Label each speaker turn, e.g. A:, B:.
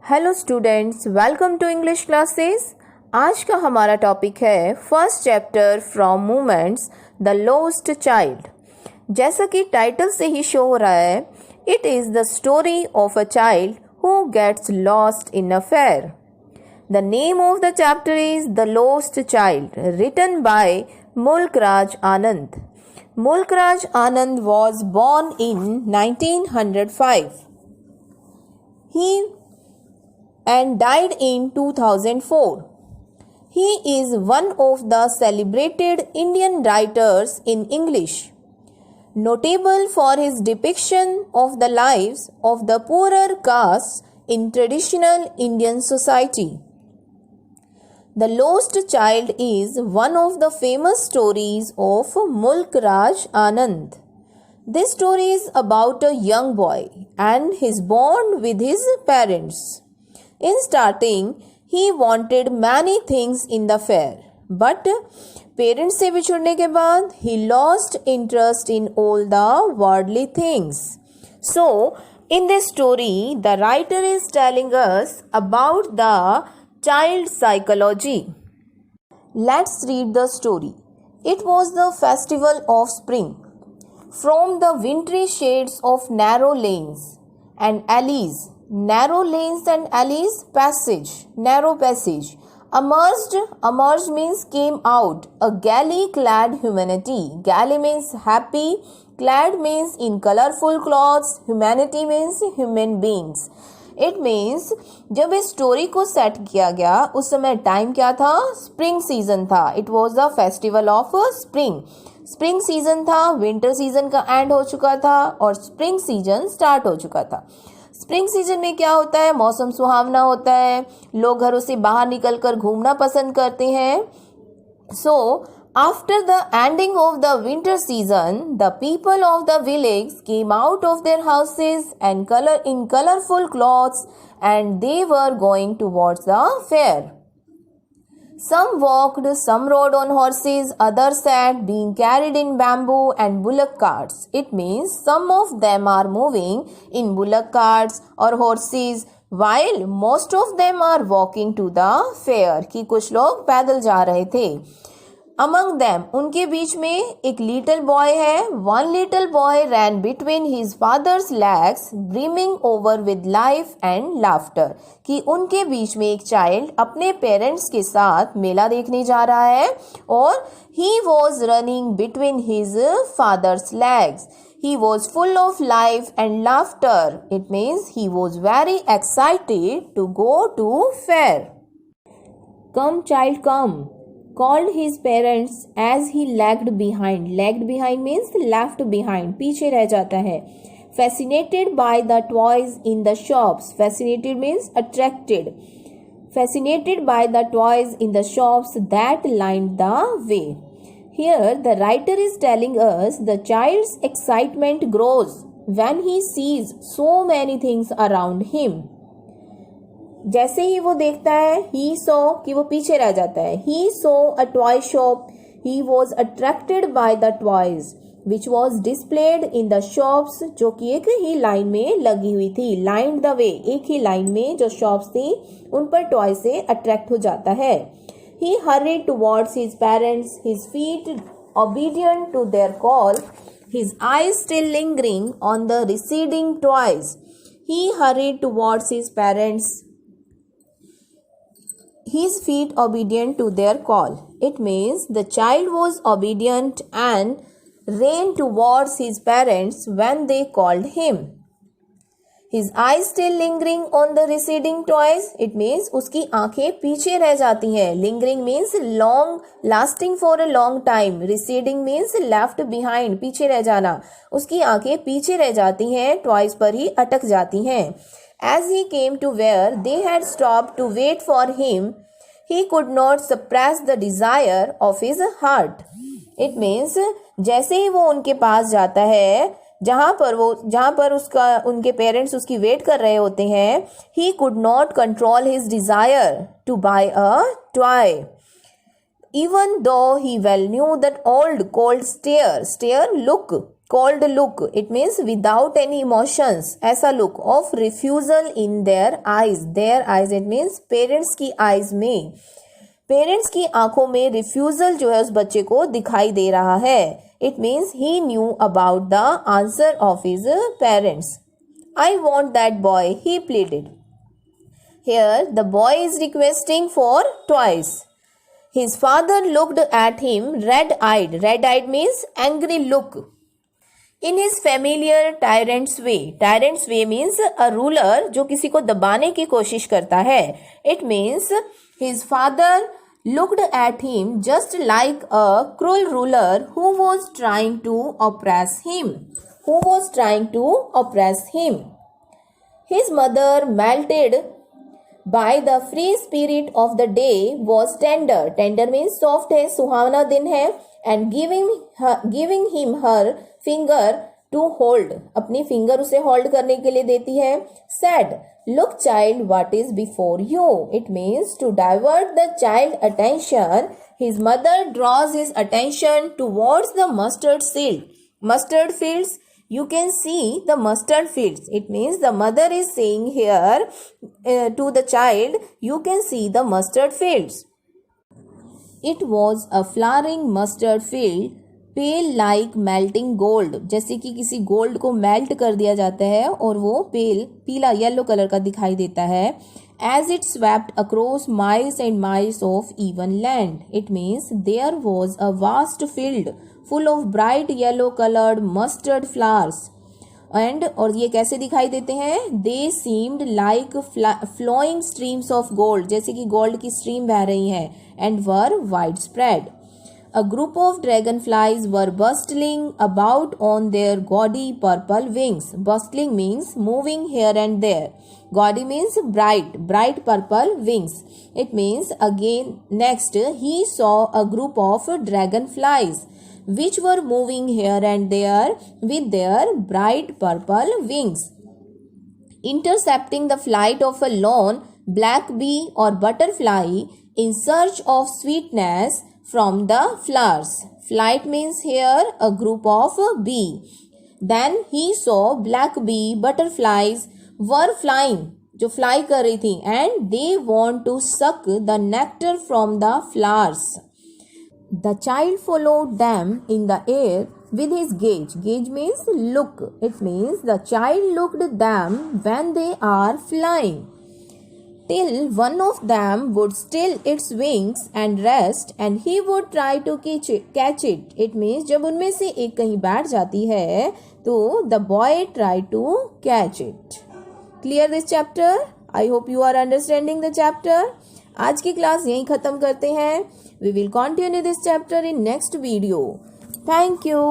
A: Hello students, welcome to English classes. आज का हमारा टॉपिक है first chapter from Moments the lost child. जैसा कि टाइटल से ही शो हो रहा है, it is the story of a child who gets lost in a fair. The name of the chapter is the lost child, written by Mulk Raj Anand. Mulk Raj Anand was born in 1905. He and died in 2004. He is one of the celebrated Indian writers in English, notable for his depiction of the lives of the poorer castes in traditional Indian society. The Lost Child is one of the famous stories of Mulk Raj Anand. This story is about a young boy and his bond with his parents. In starting, he wanted many things in the fair, but parents से बिछुड़ने के बाद he lost interest in all the worldly things. So, in this story, the writer is telling us about the child psychology. Let's read the story. It was the festival of spring. From the wintry shades of narrow lanes and alleys, narrow passage, emerged means came out, a galley-clad humanity. Galley means happy, clad means in colorful clothes, humanity means human beings. It means जब इस story को set किया गया उस समय time क्या था? Spring season था. It was the festival of spring season था. विंटर सीजन का एंड हो चुका था और स्प्रिंग सीजन स्टार्ट हो चुका था. स्प्रिंग सीजन में क्या होता है? मौसम सुहावना होता है, लोग घरों से बाहर निकलकर घूमना पसंद करते हैं. सो after the ending of the winter season, the people of the village came out of their houses and in colorful clothes, and they were going towards the fair. Some walked, some rode on horses, others sat, being carried in bamboo and bullock carts. It means some of them are moving in bullock carts or horses, while most of them are walking to the fair. कि कुछ लोग पैदल जा रहे थे. Among them, उनके बीच में एक little boy है. One little boy ran between his father's legs, brimming over with life and laughter. कि उनके बीच में एक child अपने parents के साथ मेला देखने जा रहा है और he was running between his father's legs. He was full of life and laughter. It means he was very excited to go to fair. Come, child, come, called his parents as he lagged behind. Lagged behind means left behind, पीछे रह जाता है. Fascinated by the toys in the shops. Fascinated means attracted. Fascinated by the toys in the shops that lined the way. Here the writer is telling us the child's excitement grows when he sees so many things around him. जैसे ही वो देखता है, he saw कि वो पीछे रह जाता है. He saw a toy shop. He was attracted by the toys which was displayed in the shops, जो कि एक ही लाइन में लगी हुई थी. Lined the way, एक ही लाइन में जो shops थी उन पर टॉय से अट्रैक्ट हो जाता है. He hurried towards his parents, his feet obedient to their call, his eyes still lingering on the receding toys. He hurried towards his parents, his feet obedient to their call. It means the child was obedient and ran towards his parents when they called him. His eyes still lingering on the receding toys. It means उसकी आंखें पीछे रह जाती हैं. Lingering means long, lasting for a long time. Receding means left behind, पीछे रह जाना. उसकी आंखें पीछे रह जाती हैं, टॉयज पर ही अटक जाती हैं. As he came to where they had stopped to wait for him, he could not suppress the desire of his heart. It means जैसे ही वो उनके पास जाता है, जहाँ पर उनके पेरेंट्स उसकी वेट कर रहे होते हैं, he could not control his desire to buy a toy. Even though he well knew that old cold stare look cold look, it means without any emotions, ऐसा look of refusal in their eyes it means parents की eyes में, parents की आंखों में refusal जो है उस बच्चे को दिखाई दे रहा है. It means he knew about the answer of his parents. I want that boy, he pleaded. Here the boy is requesting for toys. His father looked at him red eyed. Red eyed means angry look. In his familiar tyrant's way. Tyrant's way means a ruler जो किसी को दबाने की कोशिश करता है. It means his father looked at him just like a cruel ruler who was trying to oppress him. His mother, melted by the free spirit of the day, was tender. Tender means soft है, सुहावना दिन है. And giving him her finger to hold. अपनी finger उसे hold करने के लिए देती है. Said, look child, what is before you? It means to divert the child attention. His mother draws his attention towards the mustard fields. You can see the mustard fields. It means the mother is saying here to the child, you can see the mustard fields. It was a flowering mustard field, pale like melting gold. जैसे कि किसी gold को melt कर दिया जाता है और वो पीला येलो कलर का दिखाई देता है. As it swept across miles and miles of even land. It means there was a vast field full of bright yellow coloured mustard flowers. और ये कैसे दिखाई देते हैं? They seemed like flowing streams of gold. जैसे कि gold की stream बह रही है. And were wide spread. A group of dragonflies were bustling about on their gaudy purple wings. Bustling means moving here and there. Gaudy means bright purple wings. It means again next he saw a group of dragonflies which were moving here and there with their bright purple wings, intercepting the flight of a lone black bee or butterfly in search of sweetness from the flowers. Flight means here a group of bee. Then he saw black bee butterflies were flying, जो fly कर रही थी, and they want to suck the nectar from the flowers. The child followed them in the air with his gaze. Gaze means look. It means the child looked them when they are flying, till one of them would still its wings and rest, and he would try to catch it. It means जब उनमें से एक कहीं बैठ जाती है तो the boy tried to catch it. Clear this chapter? I hope you are understanding the chapter. आज की क्लास यहीं ख़त्म करते हैं. We will continue this chapter in next video. Thank you.